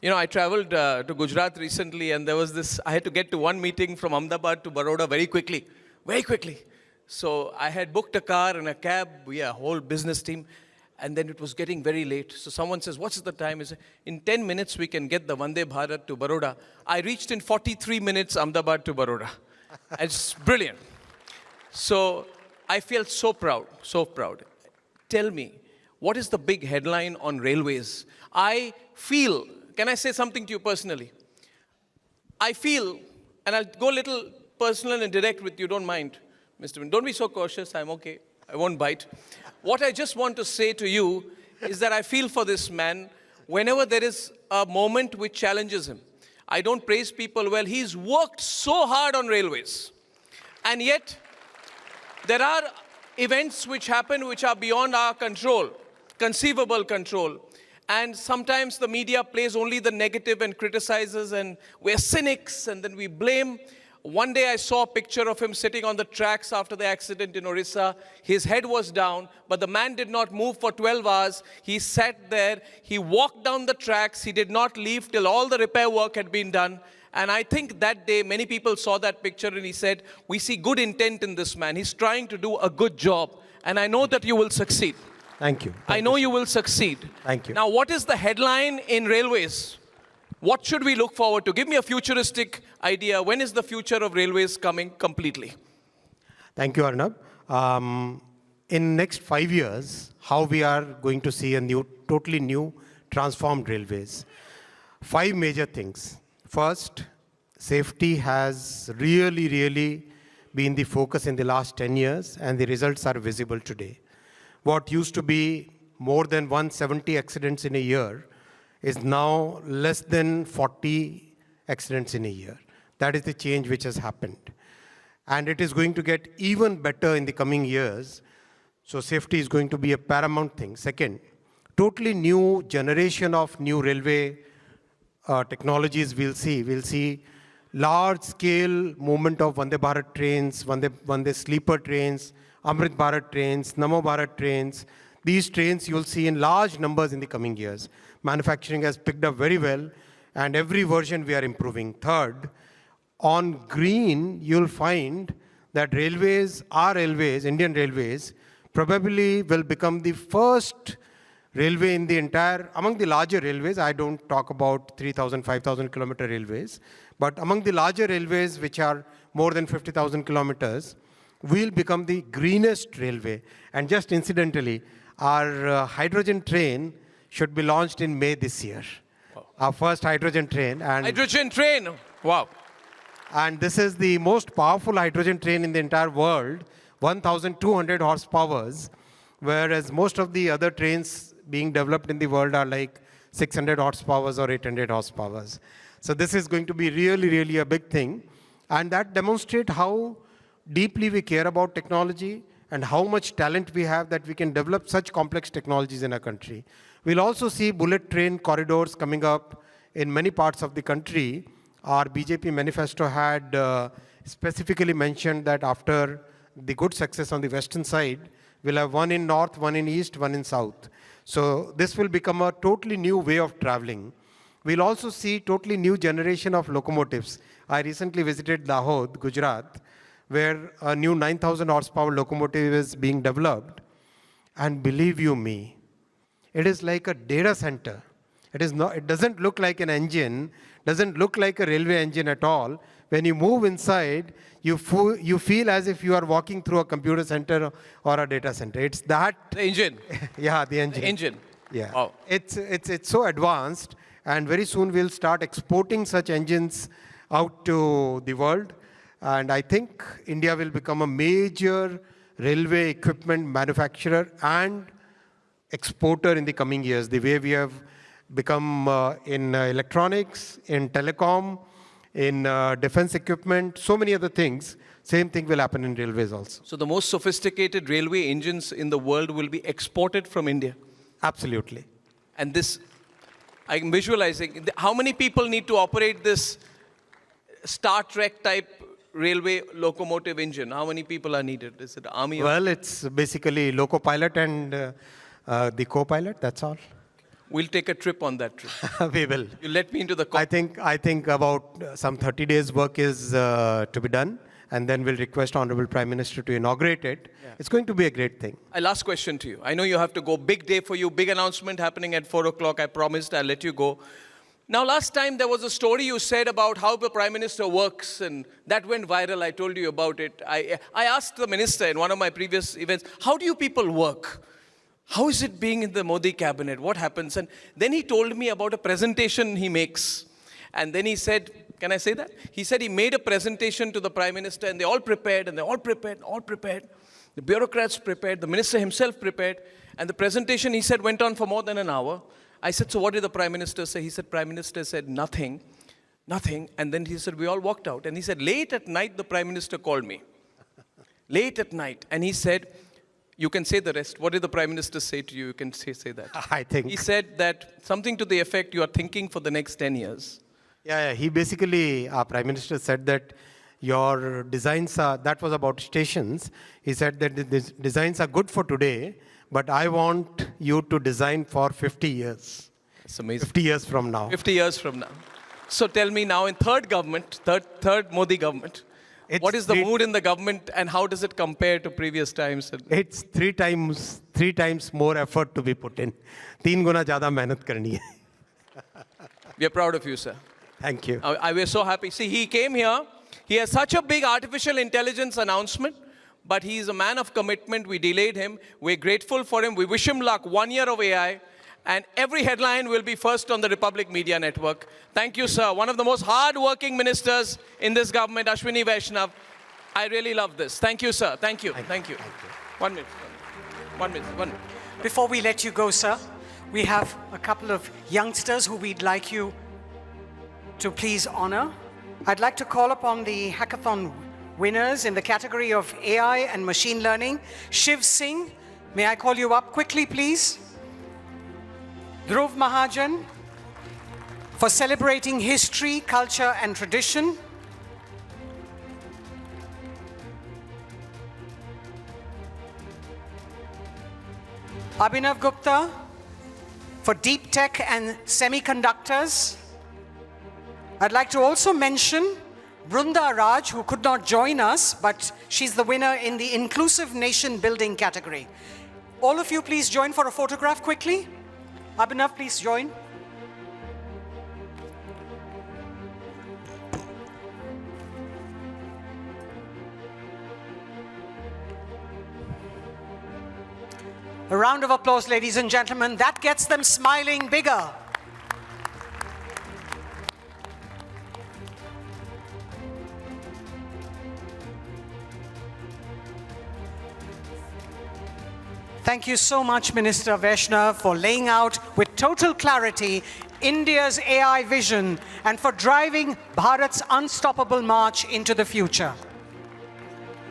You know, I traveled to Gujarat recently, and there was this. I had to get to one meeting from Ahmedabad to Baroda very quickly, very quickly. So I had booked a car and a cab, a whole business team, and then it was getting very late. So someone says, "What's the time?" I said, "In 10 minutes we can get the Vande Bharat to Baroda." I reached in 43 minutes Ahmedabad to Baroda. It's brilliant. So I feel so proud, so proud. Tell me, what is the big headline on railways? I feel, can I say something to you personally? I feel, and I'll go a little personal and direct with you, don't mind, Mr. Don't be so cautious, I'm okay. I won't bite. What I just want to say to you is that I feel for this man whenever there is a moment which challenges him. I don't praise people well. He's worked so hard on railways. And yet, there are events which happen which are beyond our control, conceivable control. And sometimes the media plays only the negative and criticizes, and we're cynics, and then we blame. One day I saw a picture of him sitting on the tracks after the accident in Orissa. His head was down, but the man did not move for 12 hours. He sat there, he walked down the tracks, he did not leave till all the repair work had been done. And I think that day, many people saw that picture and he said, we see good intent in this man. He's trying to do a good job. And I know that you will succeed. Thank you. I know you will succeed. Thank you. Now, what is the headline in railways? What should we look forward to? Give me a futuristic idea. When is the future of railways coming completely? Thank you, Arnab. In next 5 years, how we are going to see a totally new, transformed railways. 5 major things. First, safety has really been the focus in the last 10 years, and the results are visible today. What used to be more than 170 accidents in a year is now less than 40 accidents in a year. That is the change which has happened. And it is going to get even better in the coming years. So safety is going to be a paramount thing. Second, totally new generation of new railway technologies we'll see. We'll see large-scale movement of Vande Bharat trains, Vande sleeper trains, Amrit Bharat trains, Namo Bharat trains. These trains you'll see in large numbers in the coming years. Manufacturing has picked up very well, and every version we are improving. Third, on green, you'll find that railways, our railways, Indian railways, probably will become the first railway in the entire, among the larger railways. I don't talk about 3,000, 5,000 kilometer railways, but among the larger railways, which are more than 50,000 kilometers, will become the greenest railway. And just incidentally, our hydrogen train should be launched in May this year. Wow. Our first hydrogen train. And hydrogen train? Wow. And this is the most powerful hydrogen train in the entire world, 1,200 horsepowers, whereas most of the other trains being developed in the world are like 600 horsepowers or 800 horsepowers. So this is going to be really a big thing. And that demonstrates how deeply we care about technology and how much talent we have that we can develop such complex technologies in our country. We'll also see bullet train corridors coming up in many parts of the country. Our BJP manifesto had specifically mentioned that after the good success on the western side, we'll have one in north, one in east, one in south. So this will become a totally new way of traveling. We'll also see totally new generation of locomotives. I recently visited Dahod, Gujarat, where a new 9,000 horsepower locomotive is being developed. And believe you me, it is like a data center. It doesn't look like an engine, doesn't look like a railway engine at all. When you move inside, you feel as if you are walking through a computer center or a data center. It's that. The engine. Yeah, the engine. The engine. Yeah. Wow. It's so advanced, and very soon we'll start exporting such engines out to the world. And I think India will become a major railway equipment manufacturer and exporter in the coming years, the way we have become in electronics, in telecom, in defense equipment, so many other things. Same thing will happen in railways also. So the most sophisticated railway engines in the world will be exported from India? Absolutely. And this, I'm visualizing, how many people need to operate this Star Trek type railway locomotive engine? How many people are needed? Is it army? Well, it's basically loco pilot and the co-pilot, that's all. we'll take a trip on that trip. We will. You let me into the I think about some 30 days work is to be done, and then we'll request Honorable Prime Minister to inaugurate it. Yeah. It's going to be a great thing. A last question to you. I know you have to go. Big day for you. Big announcement happening at 4 o'clock. I promised I'll let you go. Now, last time there was a story you said about how the Prime Minister works, and that went viral. I told you about it. I asked the Minister in one of my previous events, how do you people work? How is it being in the Modi cabinet? What happens? And then he told me about a presentation he makes. And then he said, can I say that? He said he made a presentation to the Prime Minister, and they all prepared, and they all prepared. The bureaucrats prepared, the Minister himself prepared, and the presentation, he said, went on for more than an hour. I said, so what did the Prime Minister say? He said, Prime Minister said, nothing. And then he said, we all walked out. And he said, late at night, the Prime Minister called me. Late at night. And he said, you can say the rest. What did the Prime Minister say to you? You can say that. I think. He said that something to the effect, you are thinking for the next 10 years. Yeah, he basically, our Prime Minister said that your designs are, that was about stations. He said that the designs are good for today, but I want you to design for 50 years. It's amazing. 50 years from now. 50 years from now. So tell me now, in third Modi government, what is the mood in the government, and how does it compare to previous times? It's three times more effort to be put in. 3 guna zyada mehnat karni hai. We are proud of you, sir. Thank you. We're so happy. See, he came here. He has such a big artificial intelligence announcement, but he is a man of commitment. We delayed him. We're grateful for him. We wish him luck. 1 year of AI. And every headline will be first on the Republic Media Network. Thank you, sir. One of the most hard-working ministers in this government, Ashwini Vaishnav. I really love this. Thank you, sir. Thank you. Thank you. 1 minute. 1 minute. 1 minute. Before we let you go, sir, we have a couple of youngsters who we'd like you to please honor. I'd like to call upon the hackathon winners in the category of AI and machine learning. Shiv Singh, may I call you up quickly, please? Dhruv Mahajan, for celebrating history, culture, and tradition. Abhinav Gupta, for deep tech and semiconductors. I'd like to also mention Brunda Raj, who could not join us, but she's the winner in the Inclusive Nation Building category. All of you, please join for a photograph quickly. Abhinav, please join. A round of applause, ladies and gentlemen. That gets them smiling bigger. Thank you so much, Minister Vaishnav, for laying out with total clarity India's AI vision and for driving Bharat's unstoppable march into the future.